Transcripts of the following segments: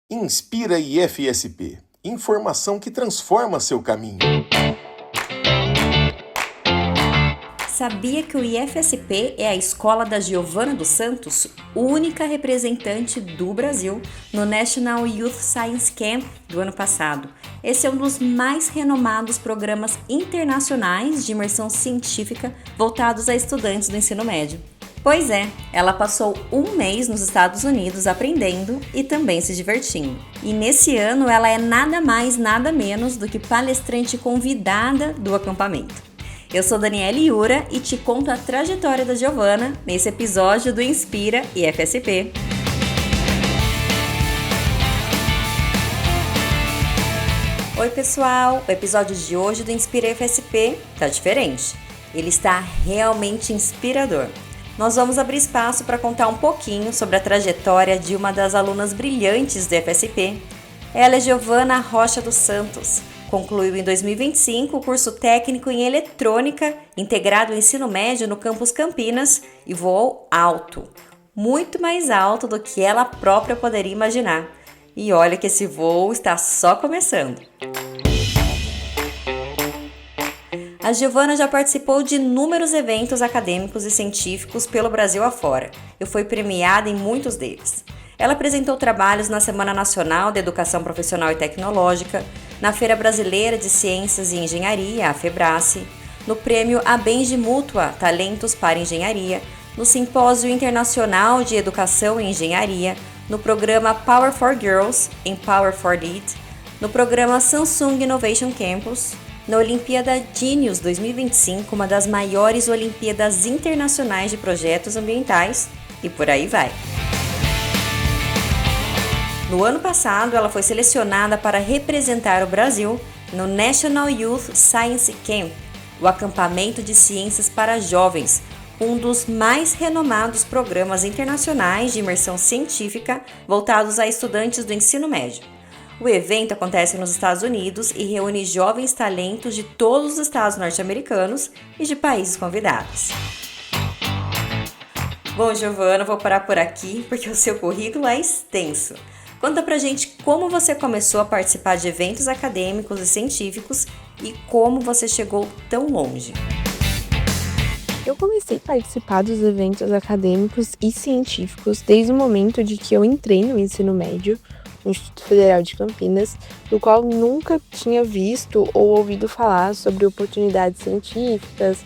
Inspira IFSP. Informação que transforma seu caminho. Sabia que o IFSP é a escola da Giovana dos Santos, única representante do Brasil no National Youth Science Camp do ano passado? Esse é um dos mais renomados programas internacionais de imersão científica voltados a estudantes do ensino médio. Pois é, ela passou um mês nos Estados Unidos aprendendo e também se divertindo. E nesse ano ela é nada mais, nada menos do que palestrante convidada do acampamento. Eu sou Daniela Iura e te conto a trajetória da Giovana nesse episódio do Inspira IFSP. Oi pessoal, o episódio de hoje do Inspira IFSP tá diferente. Ele está realmente inspirador. Nós vamos abrir espaço para contar um pouquinho sobre a trajetória de uma das alunas brilhantes do IFSP. Ela é Giovana Rocha dos Santos. Concluiu em 2025 o curso técnico em eletrônica integrado ao ensino médio no campus Campinas e voou alto, muito mais alto do que ela própria poderia imaginar. E olha que esse voo está só começando. A Giovana já participou de inúmeros eventos acadêmicos e científicos pelo Brasil afora e foi premiada em muitos deles. Ela apresentou trabalhos na Semana Nacional de Educação Profissional e Tecnológica, na Feira Brasileira de Ciências e Engenharia, a FEBRACE, no Prêmio Abenji Mútua Talentos para Engenharia, no Simpósio Internacional de Educação e Engenharia, no programa Power for Girls, Empower for Lead, no programa Samsung Innovation Campus, na Olimpíada Genius 2025, uma das maiores Olimpíadas Internacionais de Projetos Ambientais, e por aí vai. No ano passado, ela foi selecionada para representar o Brasil no National Youth Science Camp, o acampamento de ciências para jovens, um dos mais renomados programas internacionais de imersão científica voltados a estudantes do ensino médio. O evento acontece nos Estados Unidos e reúne jovens talentos de todos os estados norte-americanos e de países convidados. Bom, Giovana, vou parar por aqui porque o seu currículo é extenso. Conta pra gente como você começou a participar de eventos acadêmicos e científicos e como você chegou tão longe. Eu comecei a participar dos eventos acadêmicos e científicos desde o momento de que eu entrei no ensino médio, no Instituto Federal de Campinas, do qual nunca tinha visto ou ouvido falar sobre oportunidades científicas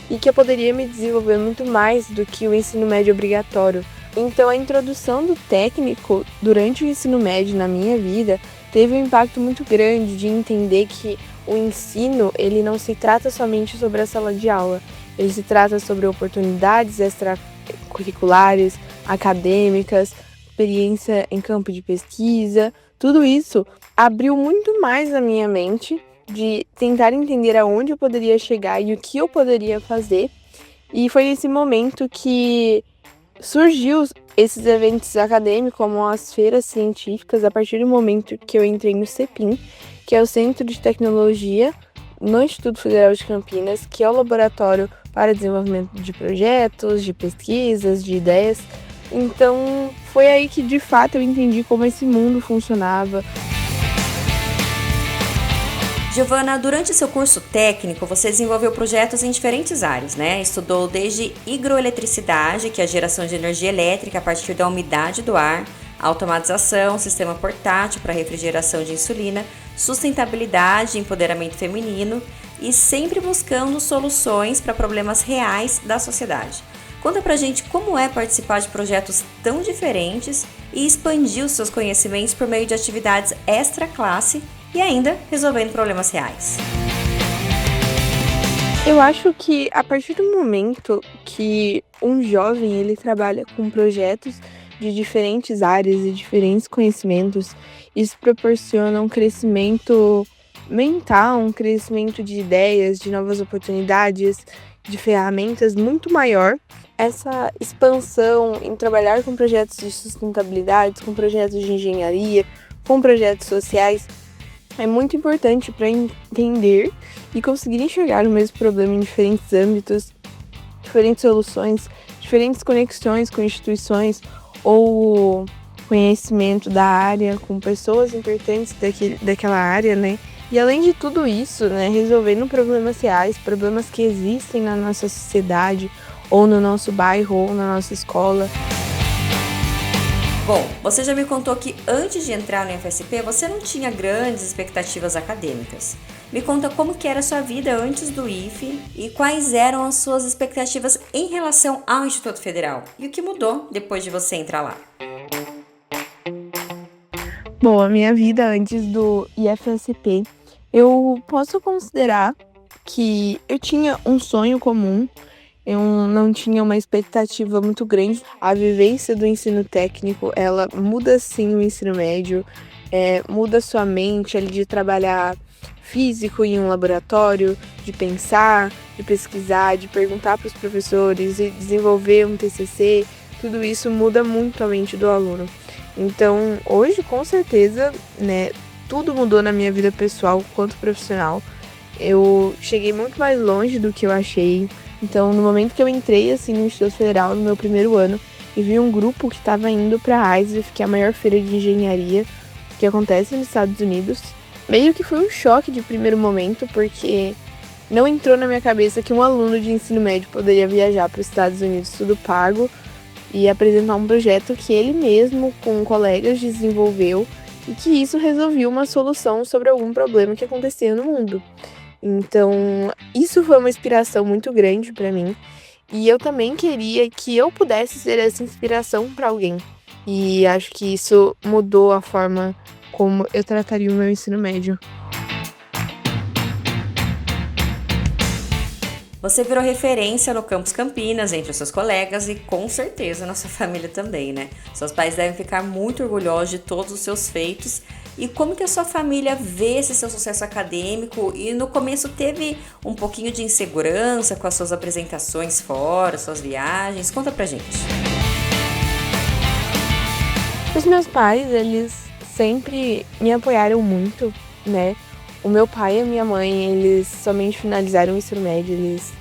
e que eu poderia me desenvolver muito mais do que o ensino médio obrigatório. Então, a introdução do técnico durante o ensino médio na minha vida teve um impacto muito grande de entender que o ensino ele não se trata somente sobre a sala de aula, ele se trata sobre oportunidades extracurriculares, acadêmicas, experiência em campo de pesquisa. Tudo isso abriu muito mais a minha mente de tentar entender aonde eu poderia chegar e o que eu poderia fazer. E foi nesse momento que surgiu esses eventos acadêmicos, como as feiras científicas, a partir do momento que eu entrei no CEPIM, que é o Centro de Tecnologia no Instituto Federal de Campinas, que é o laboratório para desenvolvimento de projetos, de pesquisas, de ideias. Então, foi aí que, de fato, eu entendi como esse mundo funcionava. Giovana, durante seu curso técnico, você desenvolveu projetos em diferentes áreas, né? Estudou desde hidroeletricidade, que é a geração de energia elétrica a partir da umidade do ar, automatização, sistema portátil para refrigeração de insulina, sustentabilidade, empoderamento feminino e sempre buscando soluções para problemas reais da sociedade. Conta pra gente como é participar de projetos tão diferentes e expandir os seus conhecimentos por meio de atividades extra-classe e ainda resolvendo problemas reais. Eu acho que a partir do momento que um jovem ele trabalha com projetos de diferentes áreas e diferentes conhecimentos, isso proporciona um crescimento mental, um crescimento de ideias, de novas oportunidades, de ferramentas muito maior. Essa expansão em trabalhar com projetos de sustentabilidade, com projetos de engenharia, com projetos sociais, é muito importante para entender e conseguir enxergar o mesmo problema em diferentes âmbitos, diferentes soluções, diferentes conexões com instituições ou conhecimento da área, com pessoas importantes daquela área, né? E além de tudo isso, né, resolvendo problemas reais, problemas que existem na nossa sociedade, ou no nosso bairro, ou na nossa escola. Bom, você já me contou que antes de entrar no FSP, você não tinha grandes expectativas acadêmicas. Me conta como que era a sua vida antes do IFE e quais eram as suas expectativas em relação ao Instituto Federal e o que mudou depois de você entrar lá. Bom, a minha vida antes do IFSP, eu posso considerar que eu tinha um sonho comum, eu não tinha uma expectativa muito grande. A vivência do ensino técnico, ela muda sim o ensino médio, muda sua mente ali de trabalhar físico em um laboratório, de pensar, de pesquisar, de perguntar para os professores e desenvolver um TCC. Tudo isso muda muito a mente do aluno. Então, hoje, com certeza, né, tudo mudou na minha vida pessoal quanto profissional. Eu cheguei muito mais longe do que eu achei. Então, no momento que eu entrei assim no Instituto Federal, no meu primeiro ano, e vi um grupo que estava indo para a ISEF, que é a maior feira de engenharia que acontece nos Estados Unidos, meio que foi um choque de primeiro momento, porque não entrou na minha cabeça que um aluno de ensino médio poderia viajar para os Estados Unidos tudo pago e apresentar um projeto que ele mesmo, com colegas, desenvolveu e que isso resolvia uma solução sobre algum problema que acontecia no mundo. Então, isso foi uma inspiração muito grande para mim e eu também queria que eu pudesse ser essa inspiração para alguém. E acho que isso mudou a forma como eu trataria o meu ensino médio. Você virou referência no Campus Campinas entre os seus colegas e com certeza na sua família também, né? Seus pais devem ficar muito orgulhosos de todos os seus feitos. E como que a sua família vê esse seu sucesso acadêmico? E no começo teve um pouquinho de insegurança com as suas apresentações fora, suas viagens? Conta pra gente. Os meus pais, eles sempre me apoiaram muito, né? O meu pai e a minha mãe, eles somente finalizaram o ensino médio, eles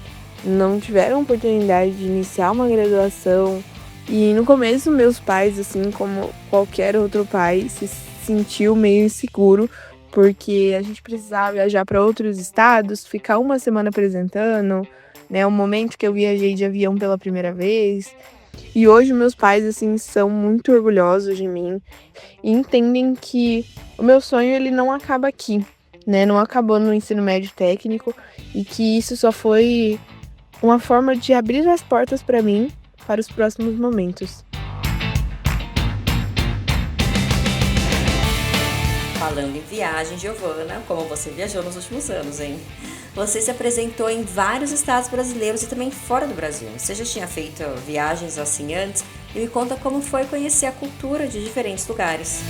não tiveram oportunidade de iniciar uma graduação. E no começo, meus pais, assim como qualquer outro pai, se sentiu meio inseguro, porque a gente precisava viajar para outros estados, ficar uma semana apresentando, né? O momento que eu viajei de avião pela primeira vez. E hoje meus pais, assim, são muito orgulhosos de mim e entendem que o meu sonho, ele não acaba aqui, né? Não acabou no ensino médio técnico e que isso só foi uma forma de abrir as portas para mim para os próximos momentos. Falando em viagem, Giovana, como você viajou nos últimos anos, hein? Você se apresentou em vários estados brasileiros e também fora do Brasil. Você já tinha feito viagens assim antes? E me conta como foi conhecer a cultura de diferentes lugares.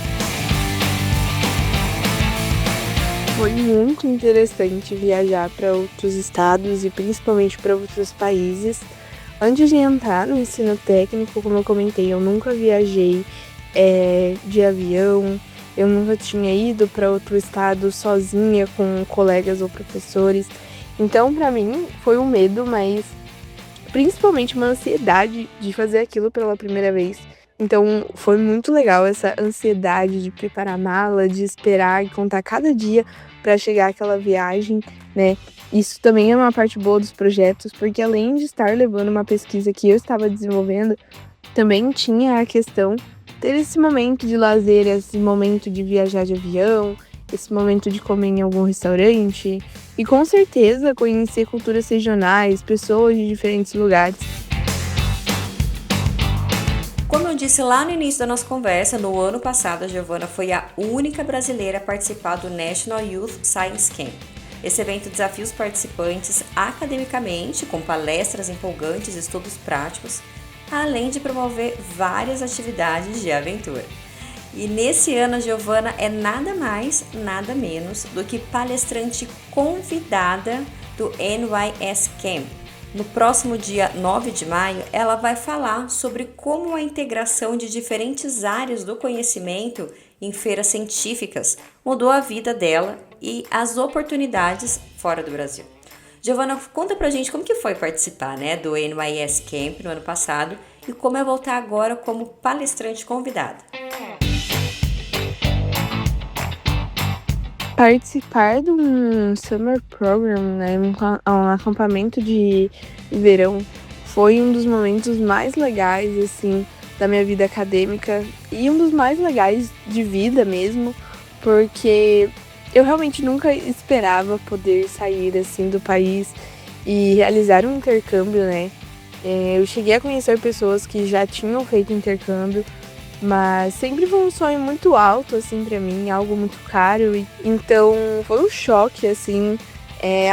Foi muito interessante viajar para outros estados e principalmente para outros países. Antes de entrar no ensino técnico, como eu comentei, eu nunca viajei de avião, eu nunca tinha ido para outro estado sozinha com colegas ou professores. Então, para mim, foi um medo, mas principalmente uma ansiedade de fazer aquilo pela primeira vez. Então, foi muito legal essa ansiedade de preparar a mala, de esperar e contar cada dia para chegar aquela viagem, né? Isso também é uma parte boa dos projetos, porque além de estar levando uma pesquisa que eu estava desenvolvendo, também tinha a questão de ter esse momento de lazer, esse momento de viajar de avião, esse momento de comer em algum restaurante e com certeza conhecer culturas regionais, pessoas de diferentes lugares. Como eu disse lá no início da nossa conversa, no ano passado a Giovana foi a única brasileira a participar do National Youth Science Camp. Esse evento desafia os participantes academicamente, com palestras empolgantes e estudos práticos, além de promover várias atividades de aventura. E nesse ano a Giovana é nada mais, nada menos do que palestrante convidada do NYS Camp. No próximo dia 9 de maio, ela vai falar sobre como a integração de diferentes áreas do conhecimento em feiras científicas mudou a vida dela e as oportunidades fora do Brasil. Giovana, conta pra gente como que foi participar, do NYS Camp no ano passado e como é voltar agora como palestrante convidada. Participar de um summer program, né, um acampamento de verão, foi um dos momentos mais legais, assim, da minha vida acadêmica e um dos mais legais de vida mesmo, porque eu realmente nunca esperava poder sair, assim, do país e realizar um intercâmbio, né. Eu cheguei a conhecer pessoas que já tinham feito intercâmbio, mas sempre foi um sonho muito alto, assim, pra mim, algo muito caro. Então, foi um choque, assim.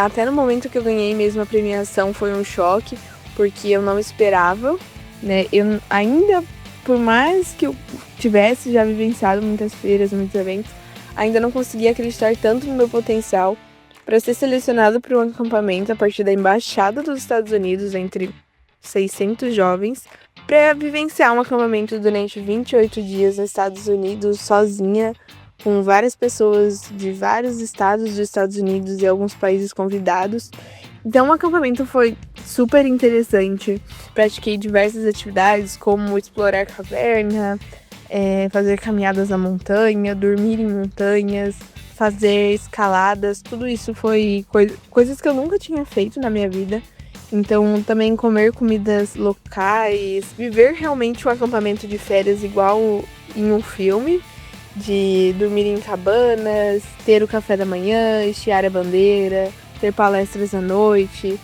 Até no momento que eu ganhei mesmo a premiação, foi um choque, porque eu não esperava, né? Eu ainda, por mais que eu tivesse já vivenciado muitas feiras, muitos eventos, ainda não conseguia acreditar tanto no meu potencial para ser selecionado para um acampamento a partir da Embaixada dos Estados Unidos, entre 600 jovens, para vivenciar um acampamento durante 28 dias nos Estados Unidos, sozinha, com várias pessoas de vários estados dos Estados Unidos e alguns países convidados. Então, o acampamento foi super interessante. Pratiquei diversas atividades, como explorar caverna, fazer caminhadas na montanha, dormir em montanhas, fazer escaladas. Tudo isso foi coisas que eu nunca tinha feito na minha vida. Então, também comer comidas locais, viver realmente um acampamento de férias igual em um filme, de dormir em cabanas, ter o café da manhã, estiar a bandeira, ter palestras à noite,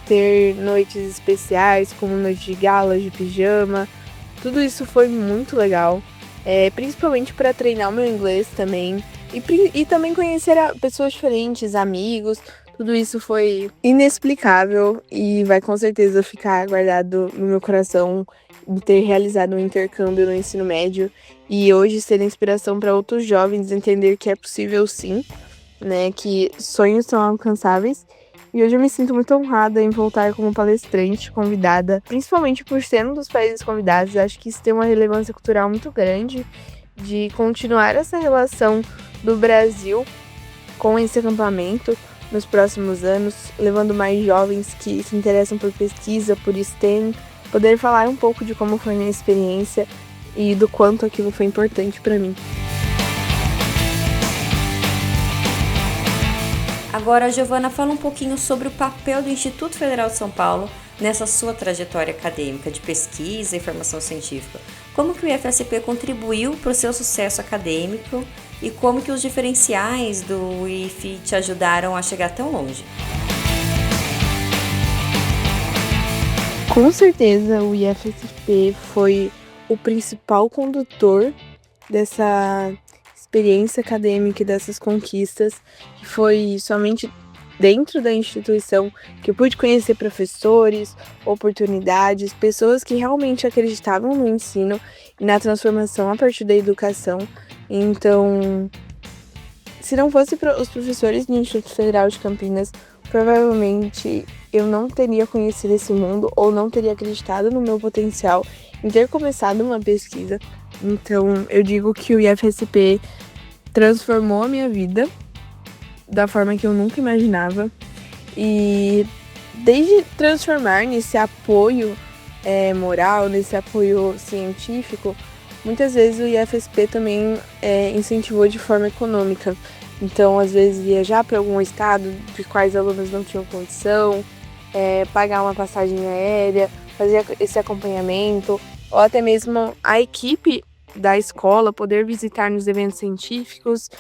ter noites especiais, como noite de gala, de pijama. Tudo isso foi muito legal, principalmente para treinar o meu inglês também, e também conhecer pessoas diferentes, amigos. Tudo isso foi inexplicável e vai com certeza ficar guardado no meu coração de ter realizado um intercâmbio no ensino médio e hoje ser inspiração para outros jovens entender que é possível sim, né, que sonhos são alcançáveis. E hoje eu me sinto muito honrada em voltar como palestrante convidada, principalmente por ser um dos países convidados. Acho que isso tem uma relevância cultural muito grande de continuar essa relação do Brasil com esse acampamento nos próximos anos, levando mais jovens que se interessam por pesquisa, por STEM, poder falar um pouco de como foi a minha experiência e do quanto aquilo foi importante para mim. Agora, Giovana, fala um pouquinho sobre o papel do Instituto Federal de São Paulo nessa sua trajetória acadêmica de pesquisa e formação científica. Como que o IFSP contribuiu para o seu sucesso acadêmico e como que os diferenciais do IF te ajudaram a chegar tão longe? Com certeza, o IFSP foi o principal condutor dessa experiência acadêmica e dessas conquistas, que foi somente dentro da instituição que eu pude conhecer professores, oportunidades, pessoas que realmente acreditavam no ensino e na transformação a partir da educação. Então, se não fosse os professores do Instituto Federal de Campinas, provavelmente eu não teria conhecido esse mundo ou não teria acreditado no meu potencial em ter começado uma pesquisa. Então, eu digo que o IFSP transformou a minha vida da forma que eu nunca imaginava. E desde transformar nesse apoio moral, nesse apoio científico, muitas vezes o IFSP também incentivou de forma econômica. Então, às vezes, viajar para algum estado de quais alunos não tinham condição, pagar uma passagem aérea, fazer esse acompanhamento, ou até mesmo a equipe da escola poder visitar nos eventos científicos,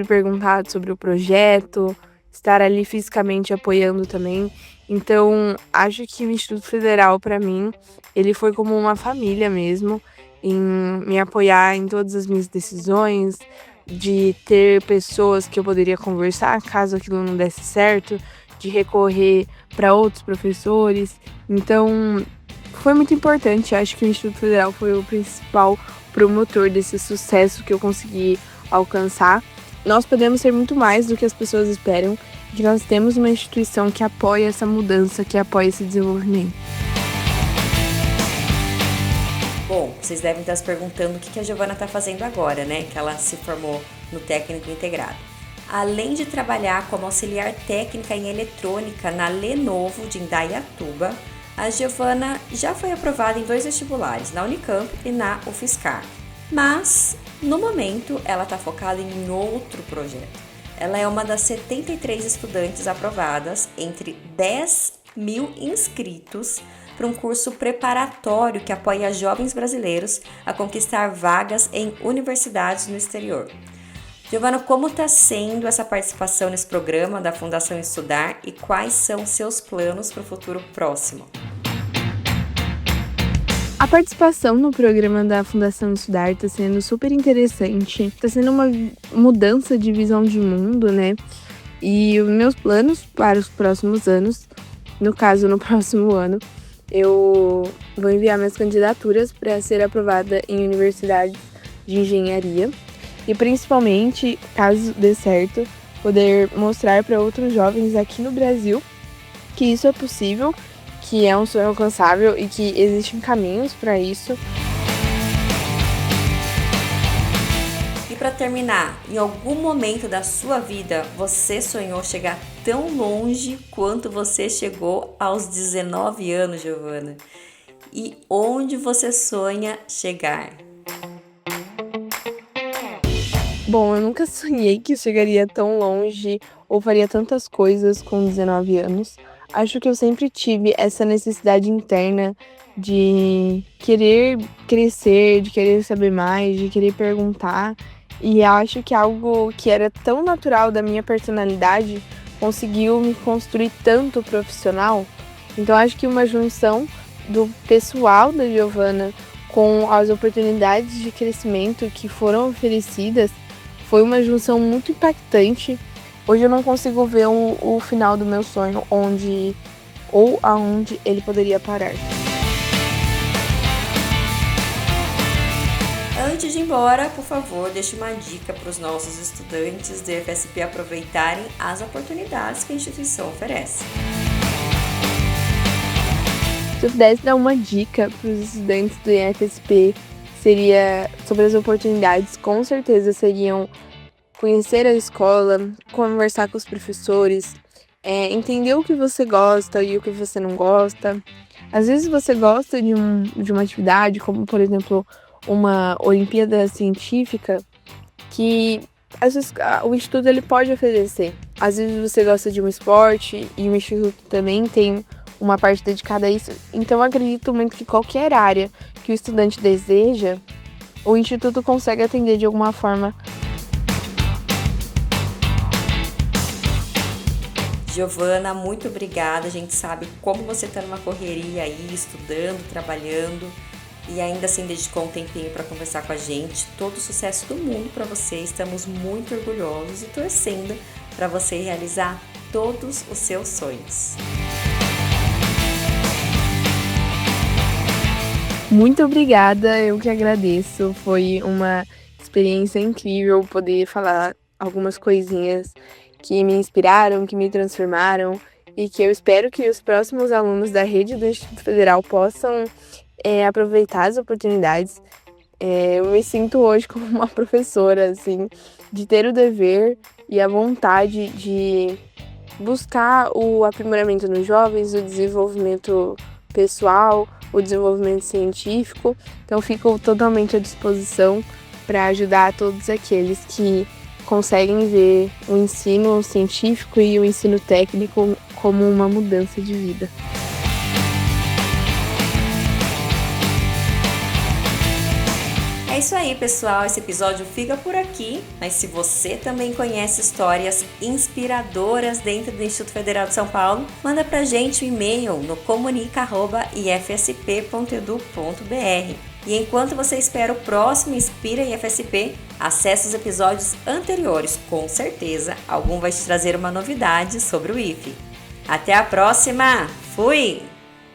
perguntar sobre o projeto, estar ali fisicamente apoiando também. Então, acho que o Instituto Federal, para mim, ele foi como uma família mesmo, em me apoiar em todas as minhas decisões, de ter pessoas que eu poderia conversar caso aquilo não desse certo, de recorrer para outros professores. Então, foi muito importante. Acho que o Instituto Federal foi o principal promotor desse sucesso que eu consegui alcançar. Nós podemos ser muito mais do que as pessoas esperam, que nós temos uma instituição que apoia essa mudança, que apoia esse desenvolvimento. Bom, vocês devem estar se perguntando o que a Giovana está fazendo agora, né? Que ela se formou no técnico integrado. Além de trabalhar como auxiliar técnica em eletrônica na Lenovo de Indaiatuba, a Giovana já foi aprovada em 2 vestibulares, na Unicamp e na UFSCar. Mas, no momento, ela está focada em outro projeto. Ela é uma das 73 estudantes aprovadas entre 10.000 inscritos para um curso preparatório que apoia jovens brasileiros a conquistar vagas em universidades no exterior. Giovana, como está sendo essa participação nesse programa da Fundação Estudar e quais são seus planos para o futuro próximo? A participação no programa da Fundação Estudar está sendo super interessante, está sendo uma mudança de visão de mundo, né? E os meus planos para os próximos anos, no caso, no próximo ano, eu vou enviar minhas candidaturas para ser aprovada em universidades de engenharia. E principalmente, caso dê certo, poder mostrar para outros jovens aqui no Brasil que isso é possível, que é um sonho alcançável e que existem caminhos para isso. E para terminar, em algum momento da sua vida você sonhou chegar tão longe quanto você chegou aos 19 anos, Giovana? E onde você sonha chegar? Bom, eu nunca sonhei que chegaria tão longe ou faria tantas coisas com 19 anos. Acho que eu sempre tive essa necessidade interna de querer crescer, de querer saber mais, de querer perguntar. E acho que algo que era tão natural da minha personalidade conseguiu me construir tanto profissional. Então acho que uma junção do pessoal da Giovana com as oportunidades de crescimento que foram oferecidas foi uma junção muito impactante. Hoje eu não consigo ver o final do meu sonho, onde ou aonde ele poderia parar. Antes de ir embora, por favor, deixe uma dica para os nossos estudantes do IFSP aproveitarem as oportunidades que a instituição oferece. Se eu pudesse dar uma dica para os estudantes do IFSP, seria sobre as oportunidades, com certeza seriam conhecer a escola, conversar com os professores, entender o que você gosta e o que você não gosta. Às vezes você gosta de uma atividade, como por exemplo uma Olimpíada Científica, que às vezes o Instituto ele pode oferecer. Às vezes você gosta de um esporte e o Instituto também tem uma parte dedicada a isso. Então eu acredito muito que qualquer área que o estudante deseja, o Instituto consegue atender de alguma forma. Giovana, muito obrigada. A gente sabe como você está numa correria aí, estudando, trabalhando e ainda assim dedicou um tempinho para conversar com a gente. Todo o sucesso do mundo para você. Estamos muito orgulhosos e torcendo para você realizar todos os seus sonhos. Muito obrigada, eu que agradeço. Foi uma experiência incrível poder falar algumas coisinhas que me inspiraram, que me transformaram e que eu espero que os próximos alunos da rede do Instituto Federal possam aproveitar as oportunidades. Eu me sinto hoje como uma professora, assim, de ter o dever e a vontade de buscar o aprimoramento nos jovens, o desenvolvimento pessoal, o desenvolvimento científico. Então fico totalmente à disposição para ajudar todos aqueles que conseguem ver o ensino científico e o ensino técnico como uma mudança de vida. É isso aí, pessoal. Esse episódio fica por aqui, mas se você também conhece histórias inspiradoras dentro do Instituto Federal de São Paulo, manda pra gente um e-mail no comunica@ifsp.edu.br. E enquanto você espera o próximo Inspira IFSP, acesse os episódios anteriores. Com certeza, algum vai te trazer uma novidade sobre o IFE. Até a próxima! Fui!